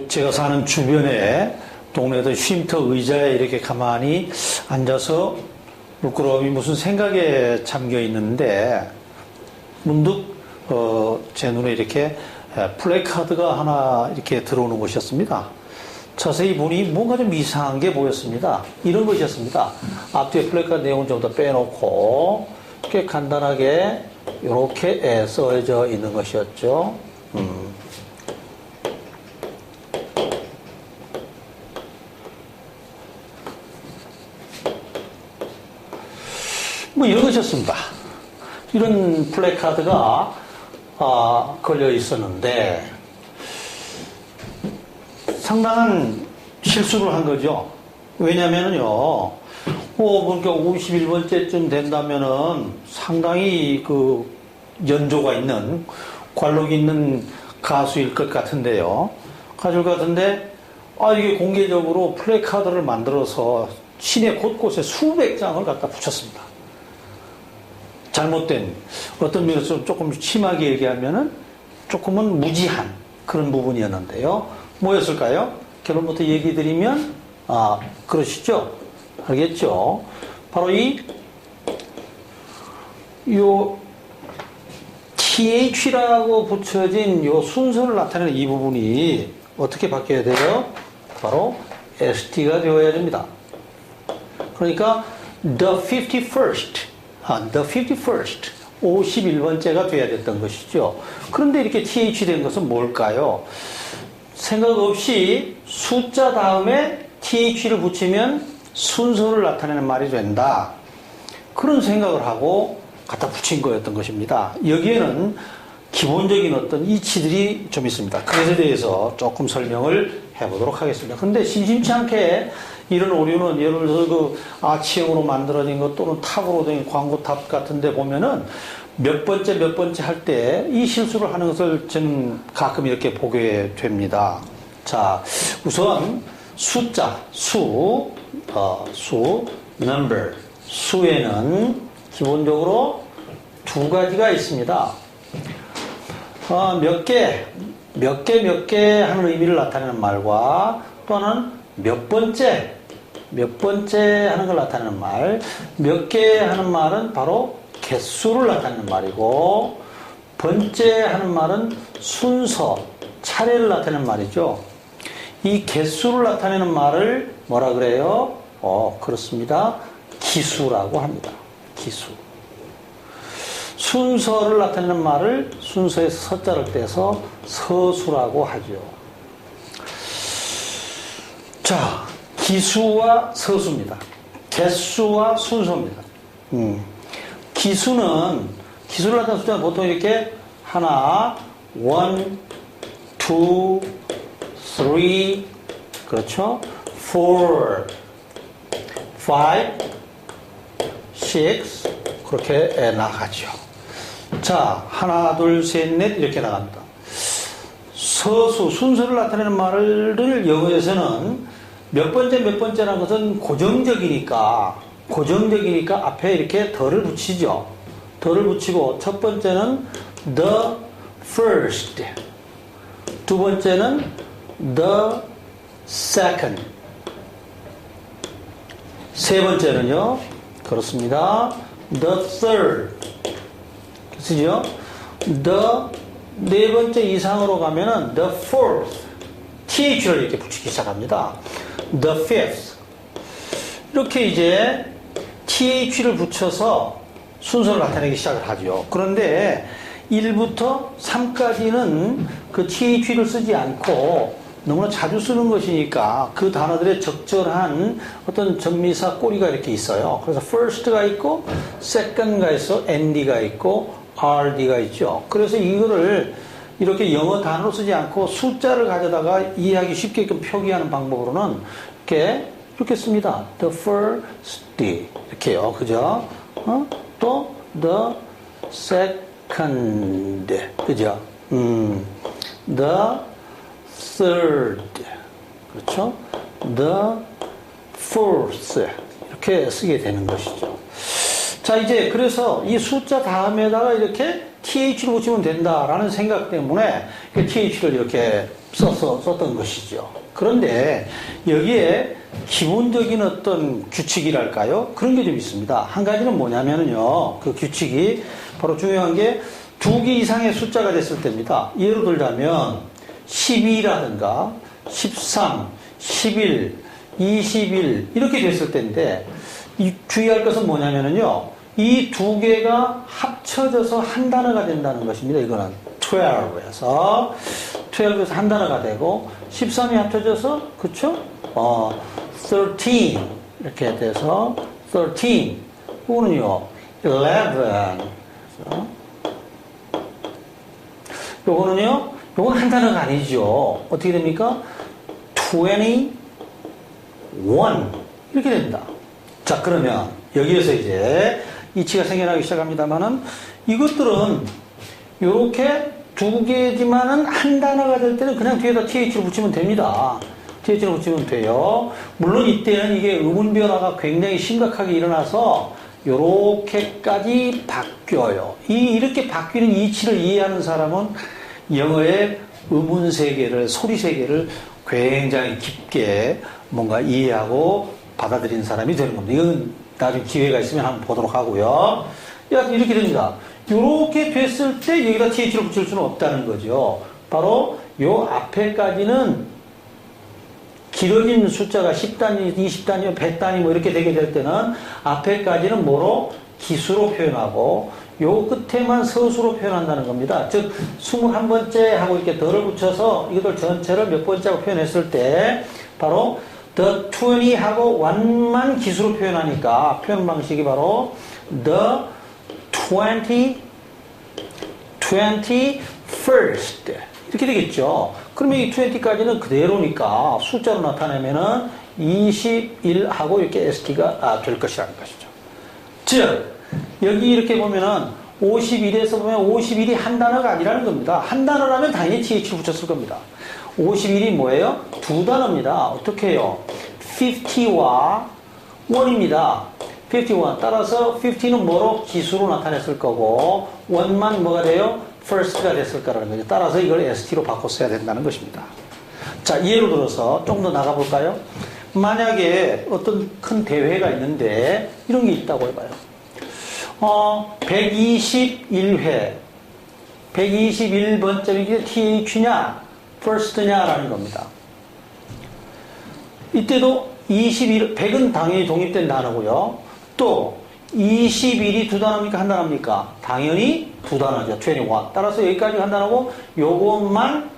제가 사는 주변에 동네에도 쉼터 의자에 이렇게 가만히 앉아서 물끄러미 무슨 생각에 잠겨 있는데 문득 제 눈에 이렇게 플래카드가 하나 이렇게 들어오는 것이었습니다. 자세히 보니 뭔가 좀 이상한 게 보였습니다. 이런 것이었습니다. 앞뒤에 플래카드 내용을 좀 더 빼놓고 이렇게 간단하게 이렇게 써져 있는 것이었죠. 뭐 이런 것이었습니다. 이런 플래카드가 걸려 있었는데 상당한 실수를 한 거죠. 왜냐면은요, 그러니까 51번째쯤 된다면은 상당히 그 연조가 있는, 관록이 있는 가수일 것 같은데요. 가수일 것 같은데, 이게 공개적으로 플래카드를 만들어서 시내 곳곳에 수백 장을 갖다 붙였습니다. 잘못된, 어떤 면에서 조금 심하게 얘기하면은 조금은 무지한 그런 부분이었는데요. 뭐였을까요? 결론부터 얘기 드리면, 그러시죠? 알겠죠? 바로 TH라고 붙여진 요 순서를 나타내는 이 부분이 어떻게 바뀌어야 돼요? 바로 ST가 되어야 됩니다. 그러니까, the 51st, 51번째가 돼야 됐던 것이죠. 그런데 이렇게 TH 된 것은 뭘까요? 생각 없이 숫자 다음에 TH를 붙이면 순서를 나타내는 말이 된다. 그런 생각을 하고 갖다 붙인 거였던 것입니다. 여기에는 기본적인 어떤 이치들이 좀 있습니다. 그것에 대해서 조금 설명을 해보도록 하겠습니다. 근데 심심치 않게 이런 오류는 예를 들어서 그 아치형으로 만들어진 것 또는 탑으로 된 광고탑 같은 데 보면은 몇 번째 할 때 이 실수를 하는 것을 저는 가끔 이렇게 보게 됩니다. 자, 우선 숫자, number. 수에는 기본적으로 두 가지가 있습니다. 몇 개 하는 의미를 나타내는 말과 또는 몇 번째 하는 걸 나타내는 말. 몇 개 하는 말은 바로 개수를 나타내는 말이고, 번째 하는 말은 순서, 차례를 나타내는 말이죠. 이 개수를 나타내는 말을 뭐라 그래요? 그렇습니다. 기수라고 합니다. 기수. 순서를 나타내는 말을 순서에서 서자를 떼서 서수라고 하죠. 자, 기수와 서수입니다. 개수와 순서입니다. 기수를 나타내는 숫자는 보통 이렇게 하나, 1, 2, 3, 그렇죠? 4, 5, 6, 그렇게 나가죠. 자, 하나, 둘, 셋, 넷, 이렇게 나갑니다. 서수, 순서를 나타내는 말을 영어에서는 몇 번째라는 것은 고정적이니까 앞에 이렇게 더를 붙이죠. 더를 붙이고, 첫 번째는 the first, 두 번째는 the second, 세 번째는요, 그렇습니다. the third, 그렇죠? 네 번째 이상으로 가면은 the fourth, th를 이렇게 붙이기 시작합니다. the fifth. 이렇게 이제 th를 붙여서 순서를 나타내기 시작을 하죠. 그런데 1부터 3까지는 그 th를 쓰지 않고 너무나 자주 쓰는 것이니까 그 단어들의 적절한 어떤 전미사 꼬리가 이렇게 있어요. 그래서 first가 있고 second가 있어, nd가 있고 rd가 있죠. 그래서 이거를 이렇게 영어 단어로 쓰지 않고 숫자를 가져다가 이해하기 쉽게끔 표기하는 방법으로는 이렇게 씁니다. the first, 이렇게요. 그죠? 또 the second, 그죠? the third, 그렇죠? the fourth, 이렇게 쓰게 되는 것이죠. 자, 이제 그래서 이 숫자 다음에다가 이렇게 TH를 붙이면 된다라는 생각 때문에 TH를 이렇게 썼던 것이죠. 그런데 여기에 기본적인 어떤 규칙이랄까요? 그런 게 좀 있습니다. 한 가지는 뭐냐면요. 그 규칙이 바로 중요한 게 2개 이상의 숫자가 됐을 때입니다. 예를 들자면 12라든가 13, 11, 21 이렇게 됐을 때인데 주의할 것은 뭐냐면요. 이 2개가 합쳐져서 한 단어가 된다는 것입니다. 이거는 12에서 한 단어가 되고 13이 합쳐져서 그쵸? 13 이렇게 돼서 13 이거는요 11 요거는요 요건 한 단어가 아니죠. 어떻게 됩니까? 21 이렇게 됩니다. 자 그러면 여기에서 이제 이치가 생겨나기 시작합니다만은 이것들은 요렇게 2개지만은 한 단어가 될 때는 그냥 뒤에다 TH를 붙이면 됩니다. TH를 붙이면 돼요. 물론 이때는 이게 의문 변화가 굉장히 심각하게 일어나서 요렇게까지 바뀌어요. 이렇게 바뀌는 이치를 이해하는 사람은 영어의 의문 세계를, 소리 세계를 굉장히 깊게 뭔가 이해하고 받아들이는 사람이 되는 겁니다. 이건 나중에 기회가 있으면 한번 보도록 하고요. 이렇게 됩니다. 이렇게 됐을 때 여기다 TH를 붙일 수는 없다는 거죠. 바로 요 앞에까지는 길어진 숫자가 10단위, 20단위, 100단위 뭐 이렇게 되게 될 때는 앞에까지는 뭐로? 기수로 표현하고 요 끝에만 서수로 표현한다는 겁니다. 즉 21번째 하고 이렇게 덜을 붙여서 이것들 전체를 몇 번째하고 표현했을 때 바로 the 20하고 1만 기수로 표현하니까 표현 방식이 바로 the 21st 이렇게 되겠죠. 그러면 이 20까지는 그대로니까 숫자로 나타내면은 21하고 이렇게 st가 될 것이라는 것이죠. 즉 여기 이렇게 보면은 51에서 보면 51이 한 단어가 아니라는 겁니다. 한 단어라면 당연히 th를 붙였을 겁니다. 51이 뭐예요? 두 단어입니다. 어떻게 해요? 50와 1입니다. 51. 따라서 50는 뭐로? 기수로 나타냈을 거고 1만 뭐가 돼요? first가 됐을 거라는 거죠. 따라서 이걸 st로 바꿨어야 된다는 것입니다. 자, 예로 들어서 좀 더 나가볼까요? 만약에 어떤 큰 대회가 있는데 이런 게 있다고 해봐요. 121회 121번째는 TH냐 first냐라는 겁니다. 이때도 100은 당연히 독립된 단어고요. 또 21이 두 단어입니까? 한 단어입니까? 당연히 두 단어죠. 21. 따라서 여기까지 한 단어고 요것만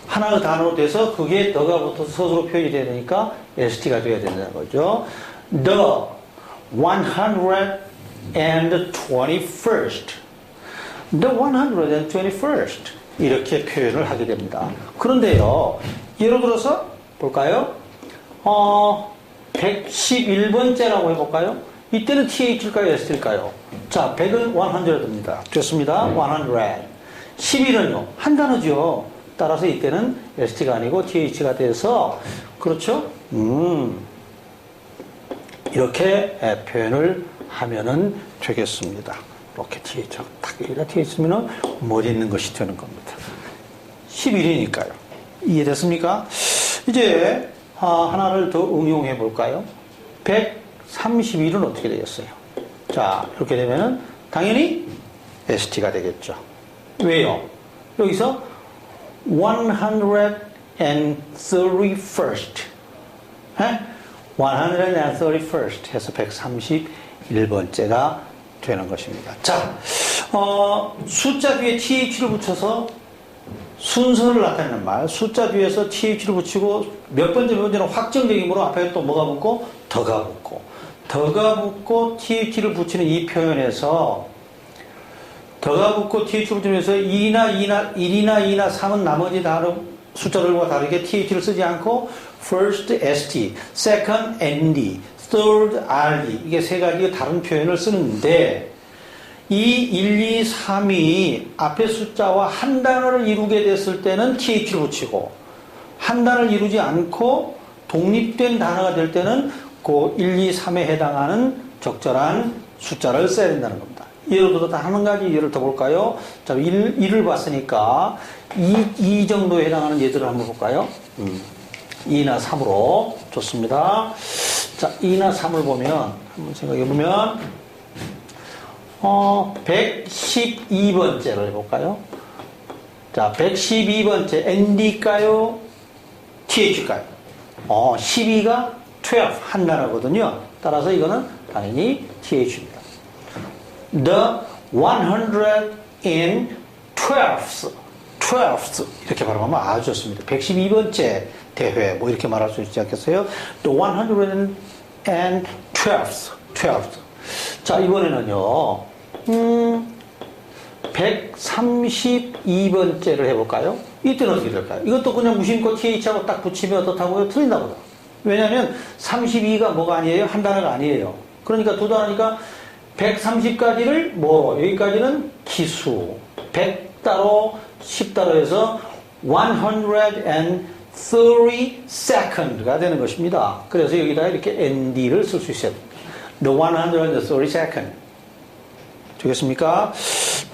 하나의 단어로 돼서 그게 더가 붙어서 서술로 표현이 돼야 되니까 ST가 돼야 된다는 거죠. The 121st. The 121st. 이렇게 표현을 하게 됩니다. 그런데요, 예를 들어서 볼까요? 111번째라고 해볼까요? 이때는 TH일까요? ST일까요? 자, 100은 100입니다. 됐습니다. 100. 11은요? 한 단어죠. 따라서 이때는 ST가 아니고 TH가 돼서, 그렇죠? 이렇게 표현을 하면은 되겠습니다. 이렇게 TH가 딱 여기다 TH면은 못 있는 것이 되는 겁니다. 11이니까요. 이해됐습니까? 이제 하나를 더 응용해 볼까요? 131은 어떻게 되겠어요? 자, 이렇게 되면은 당연히 ST가 되겠죠. 왜요? 여기서 131st 131st 해서 131번째가 되는 것입니다. 자, 숫자 뒤에 TH를 붙여서 순서를 나타내는 말, 숫자 뒤에서 TH를 붙이고 몇 번째는 확정적이므로 앞에 또 뭐가 붙고 더가 붙고 TH를 붙이는 이 표현에서 더가 붙고 TH를 붙이면서 1이나 2나 3은 나머지 다른 숫자들과 다르게 TH를 쓰지 않고 first ST, second ND, third RD 이게 세 가지 다른 표현을 쓰는데 이 1, 2, 3이 앞에 숫자와 한 단어를 이루게 됐을 때는 TH를 붙이고 한 단어를 이루지 않고 독립된 단어가 될 때는 그 1, 2, 3에 해당하는 적절한 숫자를 써야 된다는 겁니다. 예로도 한 가지 예를 더 볼까요? 자, 1을 봤으니까 2 정도에 해당하는 예들을 한번 볼까요? 2나 3으로. 좋습니다. 자, 2나 3을 보면, 한번 생각해 보면, 112번째를 해볼까요? 자, 112번째, ND일까요? TH일까요? 12가 12, 한 단어거든요. 따라서 이거는 당연히 TH입니다. The 112th 이렇게 발음하면 아주 좋습니다. 112번째 대회 뭐 이렇게 말할 수 있지 않겠어요? The 112th. 자, 이번에는요 132번째를 해볼까요? 이때는 어떻게 될까요? 이것도 그냥 무심코 TH하고 딱 붙이면 어떻다고요? 틀린다고요. 왜냐하면 32가 뭐가 아니에요? 한 단어가 아니에요. 그러니까 두 단어니까 130까지를 뭐 여기까지는 기수 100따로 10따로 해서 132nd가 되는 것입니다. 그래서 여기다 이렇게 nd를 쓸 수 있어요. The 132nd. 되겠습니까?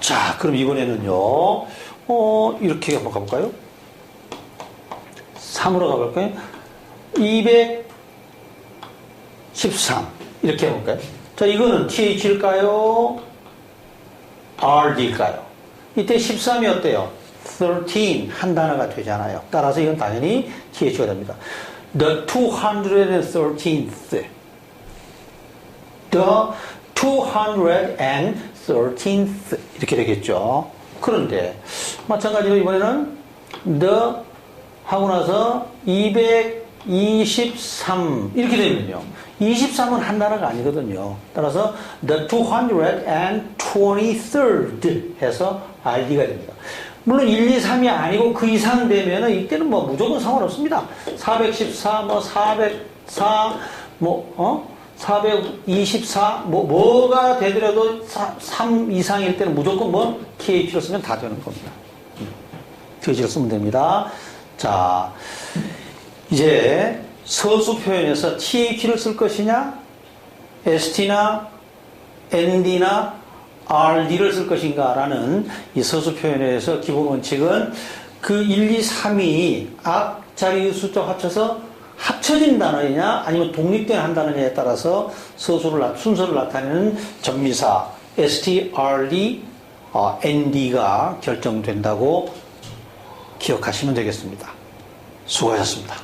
자, 그럼 이번에는요 이렇게 한번 가볼까요? 3으로 가볼까요? 213 이렇게 해볼까요? 자, 이거는 TH일까요? RD일까요? 이때 13이 어때요? 13, 한 단어가 되잖아요. 따라서 이건 당연히 TH가 됩니다. The 213th. The 213th. 이렇게 되겠죠. 그런데, 마찬가지로 이번에는 the 하고 나서 223 이렇게 되면요. 23은 한 단어가 아니거든요. 따라서 the 223rd 해서 RD가 됩니다. 물론 1, 2, 3이 아니고 그 이상 되면은 이때는 뭐 무조건 상관없습니다. 414, 뭐 404, 424, 뭐가 되더라도 3 이상일 때는 무조건 뭐 TH를 쓰면 다 되는 겁니다. TH를 쓰면 됩니다. 자, 이제 서술 표현에서 TH를 쓸 것이냐, ST나 ND나 RD를 쓸 것인가 라는 이 서술 표현에서 기본 원칙은 그 1, 2, 3이 앞자리 숫자 합쳐서 합쳐진 단어이냐 아니면 독립된 한 단어냐에 따라서 순서를 나타내는 전미사 ST, RD, ND가 결정된다고 기억하시면 되겠습니다. 수고하셨습니다.